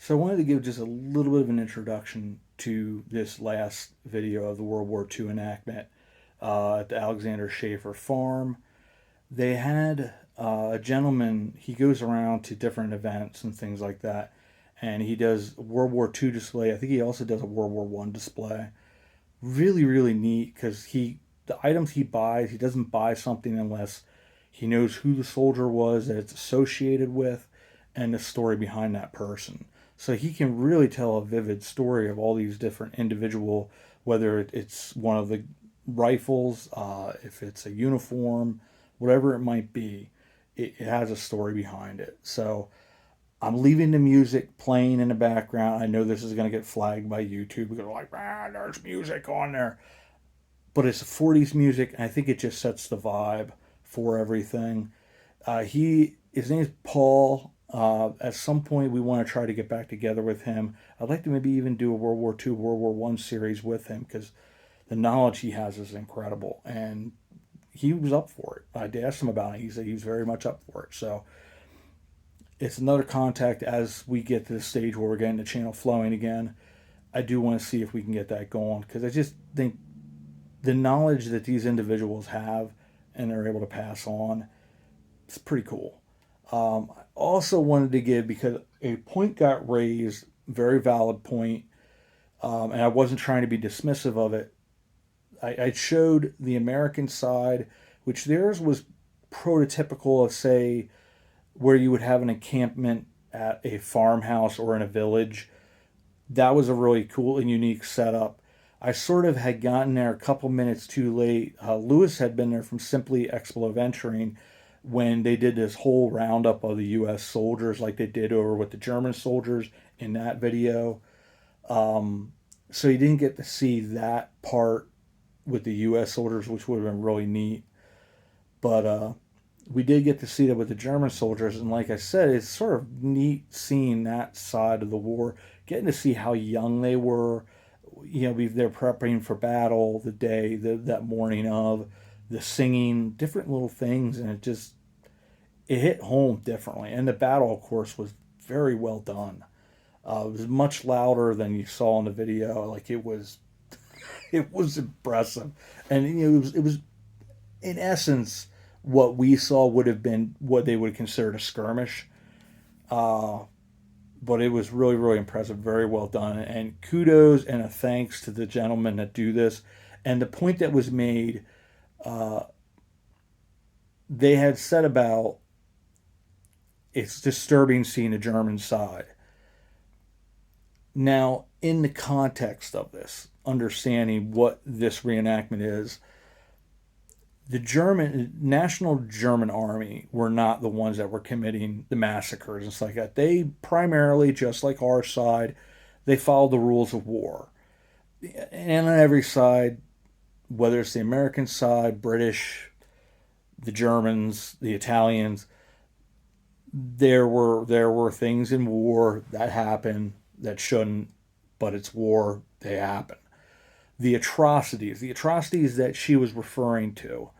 So I wanted to give just a little bit of an introduction to this last video of the World War II enactment at the Alexander Schaeffer Farm. They had a gentleman, he goes around to different events and things like that, and he does World War II display. I think he also does a World War One display. Really, really neat because the items he buys, he doesn't buy something unless he knows who the soldier was that it's associated with and the story behind that person. So he can really tell a vivid story of all these different individual, whether it's one of the rifles, if it's a uniform, whatever it might be, it has a story behind it. So I'm leaving the music playing in the background. I know this is going to get flagged by YouTube. They're like, there's music on there. But it's 40s music, and I think it just sets the vibe for everything. His name's Paul. At some point, we want to try to get back together with him. I'd like to maybe even do a World War II, World War One series with him because the knowledge he has is incredible, and he was up for it. I asked him about it. He said he was very much up for it. So it's another contact as we get to the stage where we're getting the channel flowing again. I do want to see if we can get that going because I just think the knowledge that these individuals have and they're able to pass on, it's pretty cool. I also wanted to give because a point got raised, very valid point, and I wasn't trying to be dismissive of it. I showed the American side, which theirs was prototypical of, say, where you would have an encampment at a farmhouse or in a village. That was a really cool and unique setup. I sort of had gotten there a couple minutes too late. Lewis had been there from Simply Exploventuring when they did this whole roundup of the U.S. soldiers, like they did over with the German soldiers in that video. So you didn't get to see that part with the U.S. soldiers, which would have been really neat. But we did get to see that with the German soldiers, and like I said, it's sort of neat seeing that side of the war, getting to see how young they were. You know, they're prepping for battle the day, that morning of, the singing, different little things, and it hit home differently. And the battle, of course, was very well done. It was much louder than you saw in the video. Like it was impressive, and it was in essence what we saw would have been what they would consider a skirmish. Uh, but it was really, really impressive, very well done, and kudos and a thanks to the gentlemen that do this. And the point that was made, uh, they had said about it's disturbing seeing the German side. Now, in the context of this, understanding what this reenactment is, the National German Army were not the ones that were committing the massacres and stuff like that. They primarily, just like our side, they followed the rules of war. And on every side, whether it's the American side, British, the Germans, the Italians, there were things in war that happen that shouldn't, but it's war, they happen. The atrocities that she was referring to,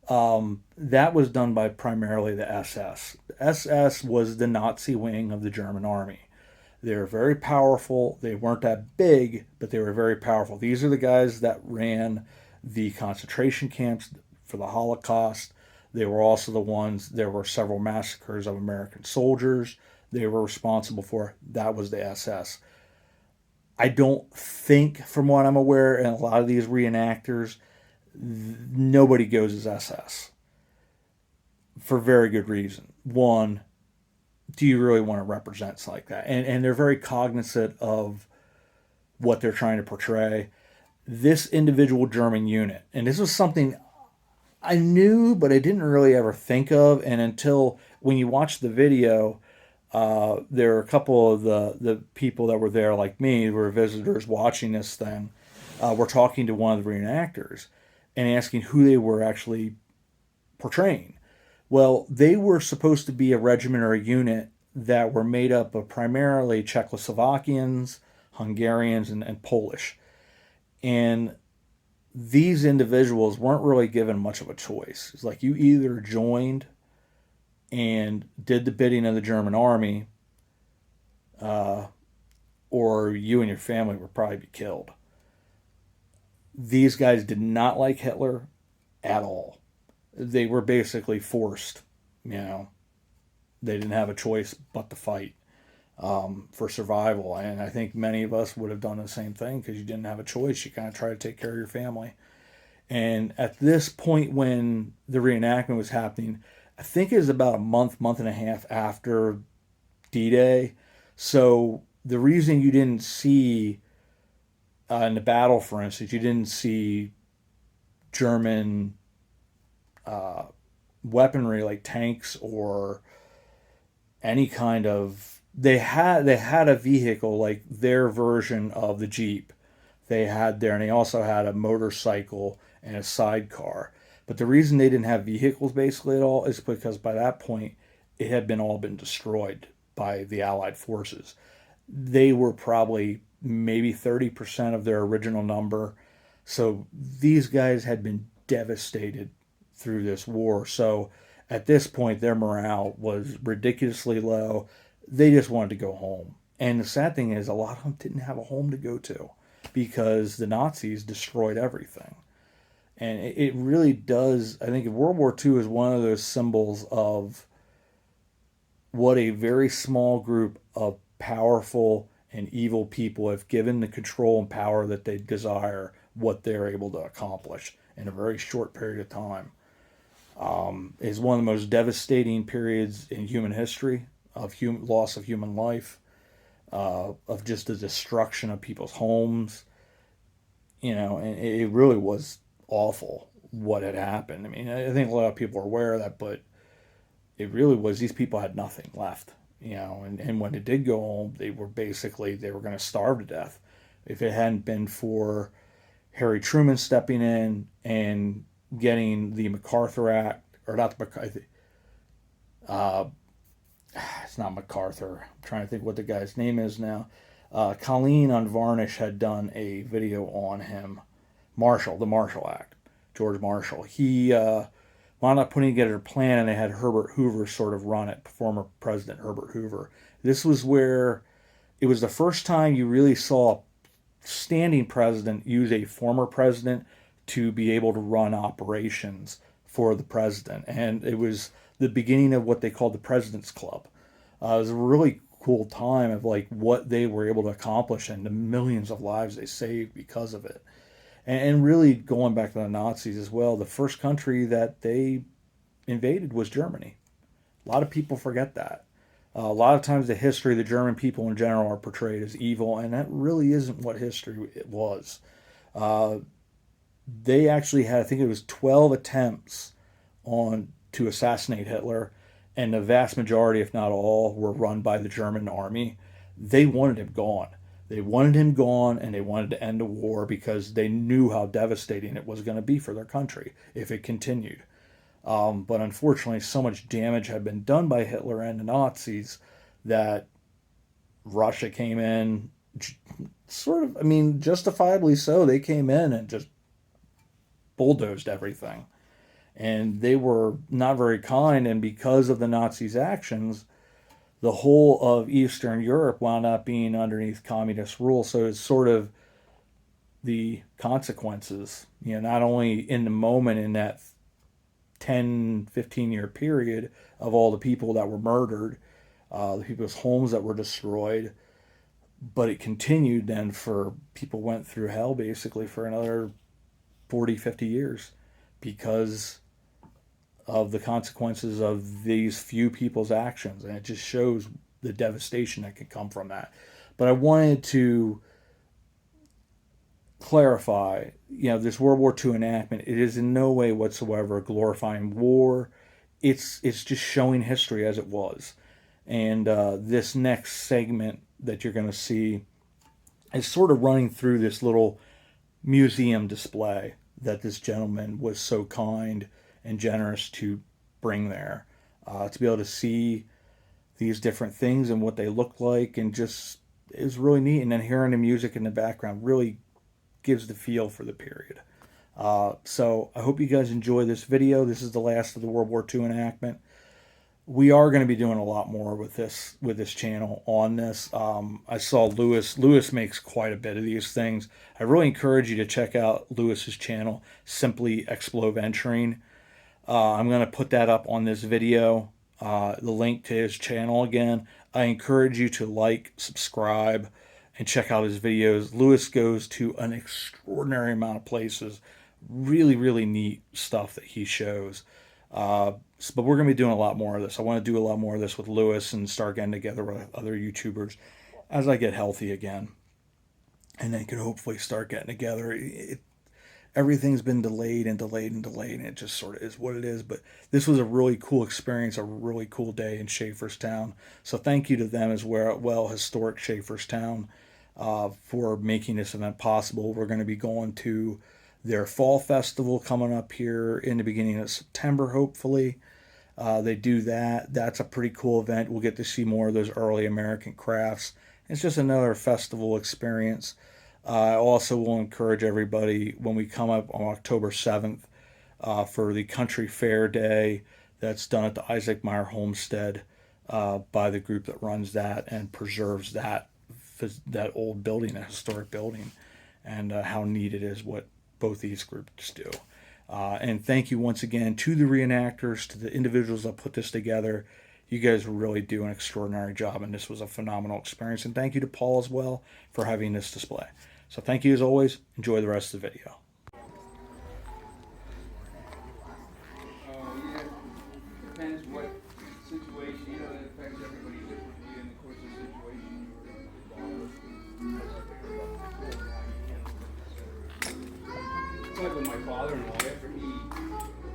that was done by primarily the SS. The SS was the Nazi wing of the German army. They were very powerful. They weren't that big, but they were very powerful. These are the guys that ran the concentration camps for the Holocaust. They were also the ones, there were several massacres of American soldiers they were responsible for. That was the SS. I don't think, from what I'm aware, and a lot of these reenactors, nobody goes as SS for very good reason. One, do you really want to represent something like that? And they're very cognizant of what they're trying to portray. This individual German unit, and this was something I knew, but I didn't really ever think of, and until when you watch the video, there were a couple of the people that were there, like me, who were visitors watching this thing, were talking to one of the reenactors and asking who they were actually portraying. Well, they were supposed to be a regiment or a unit that were made up of primarily Czechoslovakians, Hungarians, and Polish. And these individuals weren't really given much of a choice. It's like you either joined and did the bidding of the German army, or you and your family would probably be killed. These guys did not like Hitler at all. They were basically forced, you know, they didn't have a choice but to fight for survival. And I think many of us would have done the same thing because you didn't have a choice. You kind of try to take care of your family. And at this point, when the reenactment was happening, I think it was about a month and a half after D Day. So the reason you didn't see in the battle, for instance, you didn't see German uh, weaponry like tanks or any kind of they had a vehicle like their version of the Jeep they had there, and they also had a motorcycle and a sidecar. But the reason they didn't have vehicles basically at all is because by that point it had been all been destroyed by the Allied forces. They were probably maybe 30% of their original number. So these guys had been devastated through this war. So at this point, their morale was ridiculously low. They just wanted to go home. And the sad thing is, a lot of them didn't have a home to go to because the Nazis destroyed everything. And it really does. I think World War II is one of those symbols of what a very small group of powerful and evil people have given the control and power that they desire, what they're able to accomplish in a very short period of time. Is one of the most devastating periods in human history of loss of human life, of just the destruction of people's homes. You know, and it really was awful what had happened. I mean, I think a lot of people are aware of that, but it really was these people had nothing left. You know, and when they did go home, they were going to starve to death. If it hadn't been for Harry Truman stepping in and getting the MacArthur Act, or not the MacArthur, uh, it's not MacArthur. I'm trying to think what the guy's name is now. Colleen on Varnish had done a video on him. Marshall, the Marshall Act, George Marshall. He wound up putting together a plan, and they had Herbert Hoover sort of run it, former President Herbert Hoover. This was where it was the first time you really saw a standing president use a former president to be able to run operations for the president. And it was the beginning of what they called the President's Club. It was a really cool time of like what they were able to accomplish and the millions of lives they saved because of it. And really going back to the Nazis as well, the first country that they invaded was Germany. A lot of people forget that. A lot of times the history of the German people in general are portrayed as evil, and that really isn't what history it was. Uh, they actually had, I think it was 12 attempts on to assassinate Hitler, and the vast majority, if not all, were run by the German army. They wanted him gone. They wanted him gone, and they wanted to end the war because they knew how devastating it was going to be for their country if it continued. But unfortunately, so much damage had been done by Hitler and the Nazis that Russia came in, sort of, I mean, justifiably so. They came in and just bulldozed everything. And they were not very kind, and because of the Nazis' actions, the whole of Eastern Europe wound up being underneath communist rule. So it's sort of the consequences, you know, not only in the moment in that 10-15 year period of all the people that were murdered, the people's homes that were destroyed, but it continued then for people went through hell basically for another 40-50 years because of the consequences of these few people's actions. And it just shows the devastation that can come from that. But I wanted to clarify, you know, this World War II enactment, it is in no way whatsoever glorifying war. It's just showing history as it was. And this next segment that you're going to see is sort of running through this little museum display that this gentleman was so kind and generous to bring there, to be able to see these different things and what they look like, and just it was really neat. And then hearing the music in the background really gives the feel for the period. So I hope you guys enjoy this video. This is the last of the World War II enactment. we are going to be doing a lot more with this channel on this. I saw Lewis makes quite a bit of these things. I really encourage you to check out Lewis's channel, Simply Exploventuring. I'm going to put that up on this video, the link to his channel again. I encourage you to like, subscribe, and check out his videos. Lewis goes to an extraordinary amount of places. Really, really neat stuff that he shows. But we're going to be doing a lot more of this. I want to do a lot more of this with Lewis and start getting together with other YouTubers as I get healthy again. And then could hopefully start getting together. Everything's been delayed and delayed and delayed, and it just sort of is what it is. But this was a really cool experience, a really cool day in Schaefferstown. So thank you to them as well, Historic Schaefferstown, for making this event possible. We're going to be going to their fall festival coming up here in the beginning of September, hopefully. They do that. That's a pretty cool event. We'll get to see more of those early American crafts. It's just another festival experience. I also will encourage everybody when we come up on October 7th for the Country Fair Day that's done at the Isaac Meyer Homestead by the group that runs that and preserves that old building, that historic building, and how neat it is what both these groups do. And thank you once again to the reenactors, to the individuals that put this together. You guys really do an extraordinary job, and this was a phenomenal experience. And thank you to Paul as well for having this display. So thank you as always. Enjoy the rest of the video. Yeah, depends what situation, it affects everybody differently in the course of the situation it's like with my father-in-law, after he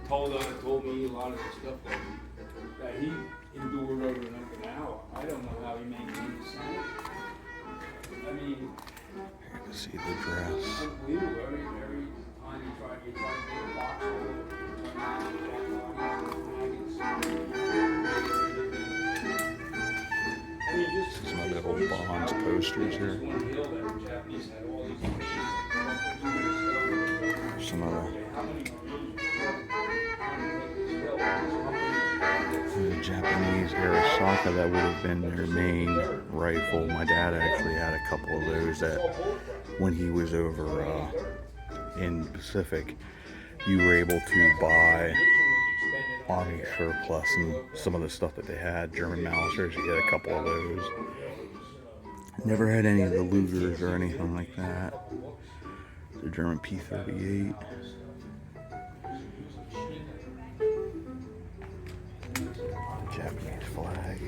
told me a lot of the stuff that he endured over and over now, I don't know how he maintained his sanity. I mean, Here to see the dress. unbelievable. Every time you try to make a box This is one of the old Bonds posters here. Some of the Japanese Arasaka that would have been their main rifle. My dad actually had a couple of those that when he was over in the Pacific, you were able to buy Army surplus and some of the stuff that they had, German Mausers, you get a couple of those. Never had any of the Lugers or anything like that. The German P-38. Japanese flag.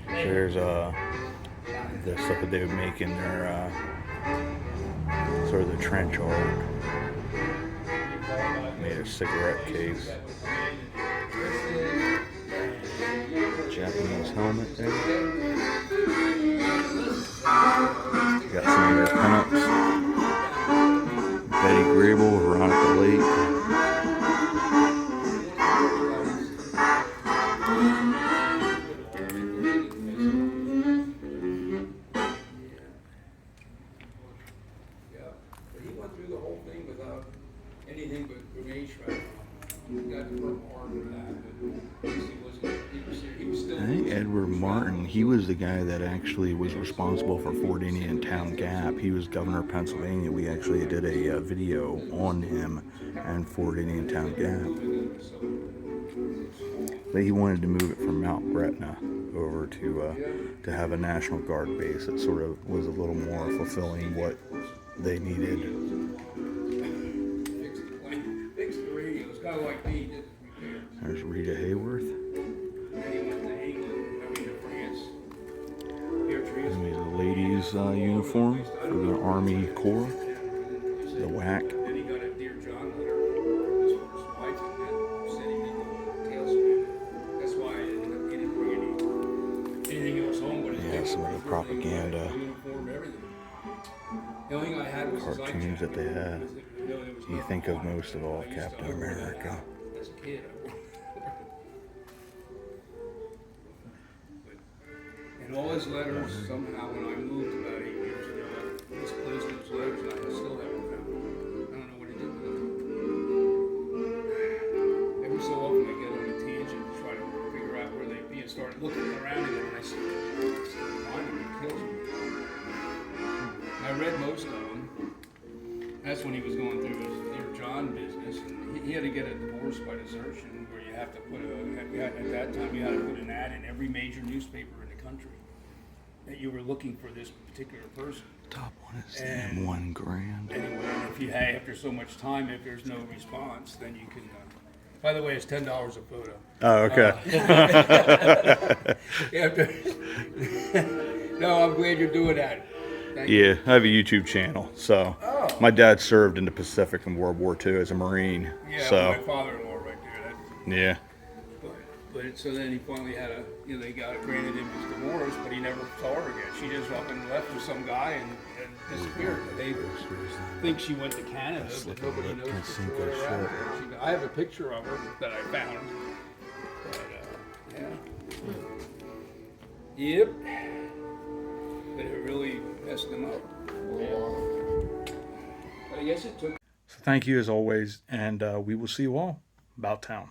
There's the stuff that they would make in their sort of the trench art. Made a cigarette case. Japanese helmet there. Got some of their pinups. Betty Grable, Veronica Lake. He was the guy that actually was responsible for Fort Indian Town Gap. He was governor of Pennsylvania. We actually did a video on him and Fort Indian Town Gap. But he wanted to move it from Mount Gretna over to have a National Guard base. It sort of was a little more fulfilling what they needed. There's Rita Hayworth. The ladies' uniform for the Army Corps, the WAC. Yeah, some of the propaganda cartoons that they had. You think of most of all Captain America. And all his letters, somehow, when I moved about 8 years ago, I misplaced those letters and I still haven't found them. I don't know what he did with them. Every so That's when he was going through his Dear John business, and he had to get a divorce by desertion, where you have to put at that time you had to put an ad in every major newspaper in the country that you were looking for this particular person. Top one is damn $1,000. Anyway, if you after so much time, if there's no response, then you can. By the way, it's $10 a photo. Oh, okay. No, I'm glad you're doing that. Thank Yeah, I have a YouTube channel. So my dad served in the Pacific in World War II as a Marine. Yeah, so my father-in-law right there. yeah. But so then he finally had they got granted him his divorce, but he never saw her again. She just up and left with some guy and disappeared. They think she went to Canada, but nobody knows for sure. I have a picture of her that I found. But yeah. Yep. But it really messed them up. But I guess it took. So thank you as always, and we will see you all about town.